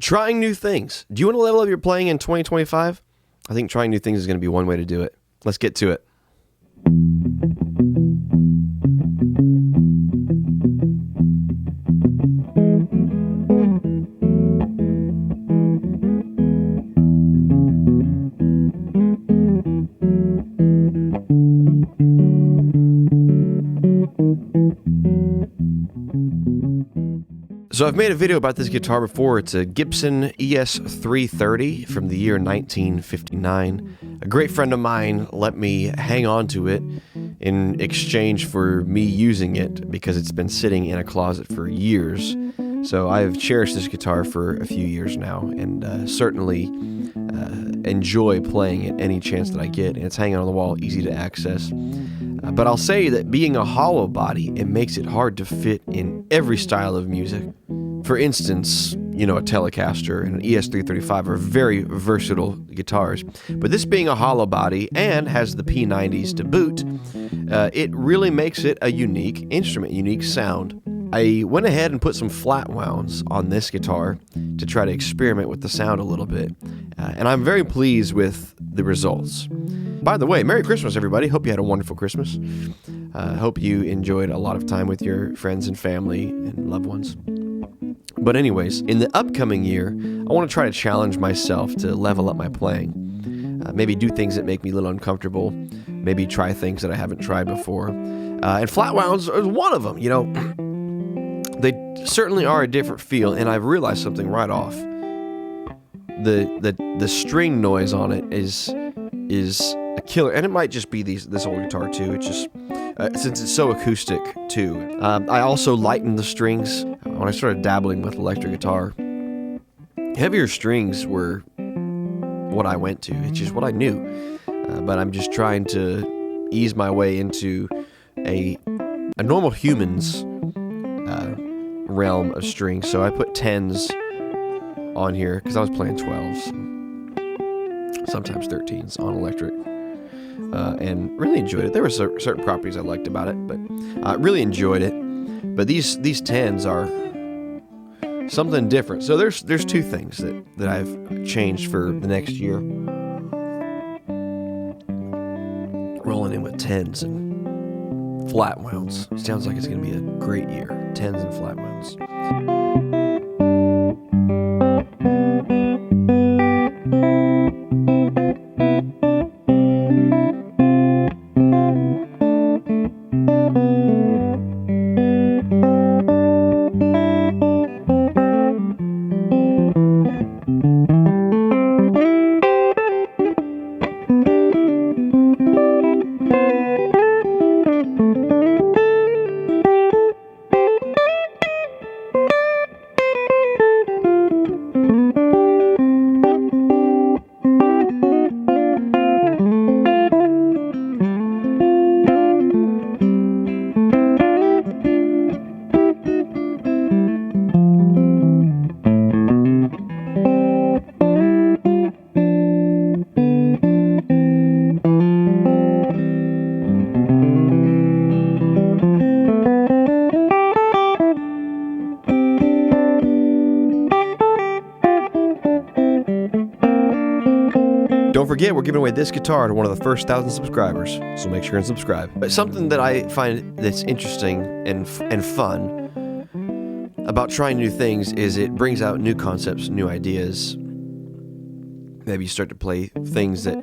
Trying new things. Do you want to level up your playing in 2025? I think trying new things is going to be one way to do it. Let's get to it. So I've made a video about this guitar before. It's a Gibson ES330 from the year 1959. A great friend of mine let me hang on to it in exchange for me using it because it's been sitting in a closet for years. So I've cherished this guitar for a few years now and certainly enjoy playing it any chance that I get. And it's hanging on the wall, easy to access. But I'll say that being a hollow body, it makes it hard to fit in every style of music. For instance, you know, a Telecaster and an ES335 are very versatile guitars. But this being a hollow body and has the P90s to boot, it really makes it a unique instrument, unique sound. I went ahead and put some flat wounds on this guitar to try to experiment with the sound a little bit. And I'm very pleased with the results. By the way, Merry Christmas, everybody. Hope you had a wonderful Christmas. Hope you enjoyed a lot of time with your friends and family and loved ones. But anyways, in the upcoming year, I want to try to challenge myself to level up my playing. Maybe do things that make me a little uncomfortable. Maybe try things that I haven't tried before. And flat wounds is one of them, you know. They certainly are a different feel, and I've realized something right off. The string noise on it is a killer, and it might just be this old guitar too. It's just since it's so acoustic too. I also lightened the strings when I started dabbling with electric guitar. Heavier strings were what I went to. It's just what I knew, but I'm just trying to ease my way into a normal human's realm of strings. So I put 10s on here because I was playing 12s, sometimes 13s on electric, and really enjoyed it. There were certain properties I liked about it, but I really enjoyed it. But these 10s are something different. So there's two things that I've changed for the next year. Rolling in with 10s and flat wounds. Sounds like it's going to be a great year. 10s and flat wounds. Don't forget, we're giving away this guitar to one of the first 1,000 subscribers, so make sure and subscribe. But something that I find that's interesting and fun about trying new things is it brings out new concepts, new ideas. Maybe you start to play things that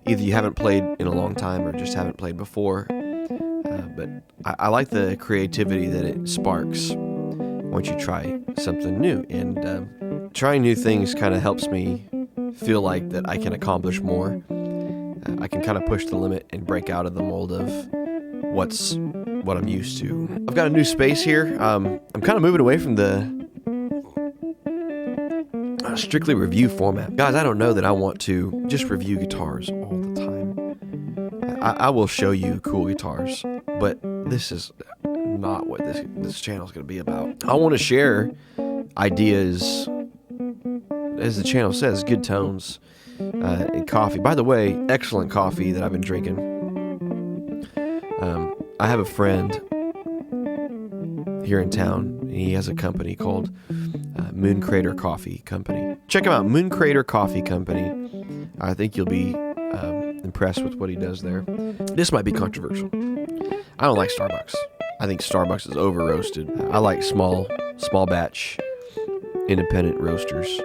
either you haven't played in a long time or just haven't played before. But I like the creativity that it sparks once you try something new. And trying new things kind of helps me feel like that I can accomplish more. I can kind of push the limit and break out of the mold of what I'm used to. I've got a new space here. I'm kind of moving away from the strictly review format. Guys, I don't know that I want to just review guitars all the time. I will show you cool guitars, but this is not what this channel is going to be about. I want to share ideas, as the channel says, good tones, and coffee. By the way, excellent coffee that I've been drinking. I have a friend. here in town. He has a company called Moon Crater Coffee Company. Check him out, Moon Crater Coffee Company. I think you'll be impressed with what he does there. This might be controversial. I don't like Starbucks. I think Starbucks is over roasted. I like small batch, independent roasters.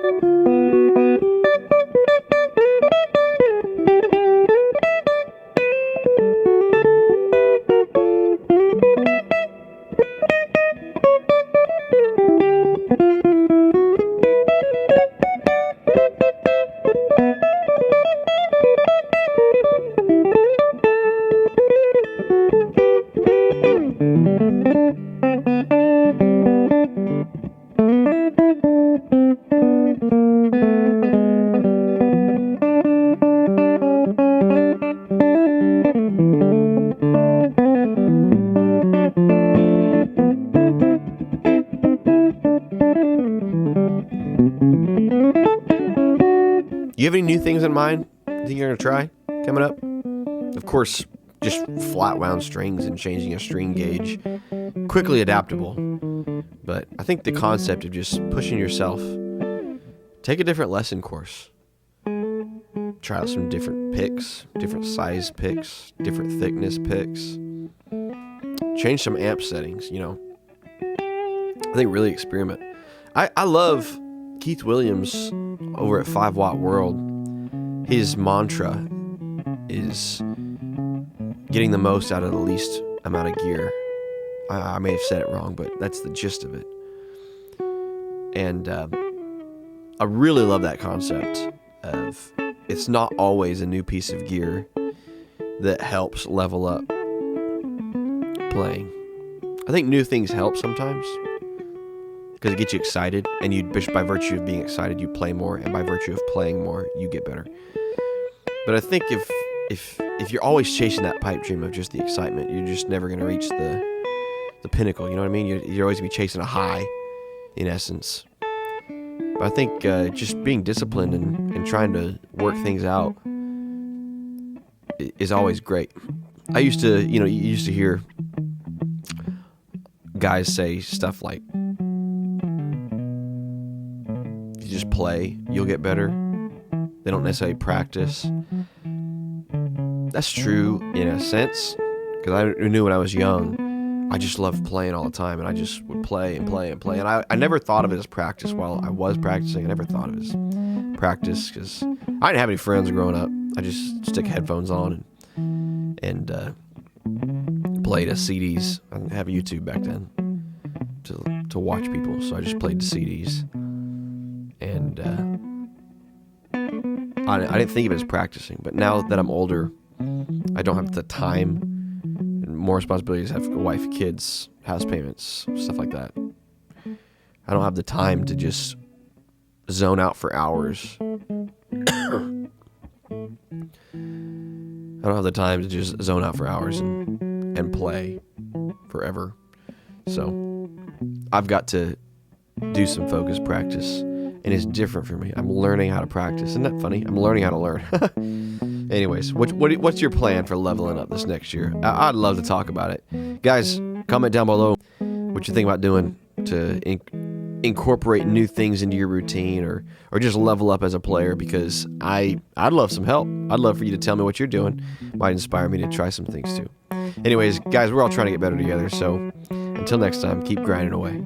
You have any new things in mind you think you're going to try coming up? Of course, just flat wound strings and changing a string gauge. Quickly adaptable. But I think the concept of just pushing yourself, take a different lesson course. Try out some different picks, different size picks, different thickness picks. Change some amp settings, you know. I think really experiment. I love Keith Williams over at 5 Watt World. His mantra is getting the most out of the least amount of gear. I may have said it wrong, but that's the gist of it. And I really love that concept of it's not always a new piece of gear that helps level up playing. I think new things help sometimes because it gets you excited, and you, by virtue of being excited, you play more, and by virtue of playing more, you get better. But I think if you're always chasing that pipe dream of just the excitement, you're just never going to reach the pinnacle. You know what I mean? You're always going to be chasing a high, in essence. But I think just being disciplined and trying to work things out is always great. I used to, you used to hear guys say stuff like, if you just play, you'll get better. They don't necessarily practice. That's true in a sense, because I knew when I was young, I just loved playing all the time, and I just would play and play and play. And I never thought of it as practice while I was practicing. I never thought of it as practice because I didn't have any friends growing up. I just stick headphones on and play to CDs. I didn't have YouTube back then to watch people, so I just played to CDs. And I didn't think of it as practicing. But now that I'm older, I don't have the time. More responsibilities, have a wife, kids, house payments, stuff like that. I don't have the time to just zone out for hours. I don't have the time to just zone out for hours and play forever. So I've got to do some focused practice, and it's different for me. I'm learning how to practice. Isn't that funny? I'm learning how to learn. Anyways, what's your plan for leveling up this next year? I'd love to talk about it. Guys, comment down below what you think about doing to incorporate new things into your routine or just level up as a player, because I'd love some help. I'd love for you to tell me what you're doing. Might inspire me to try some things too. Anyways, guys, we're all trying to get better together. So until next time, keep grinding away.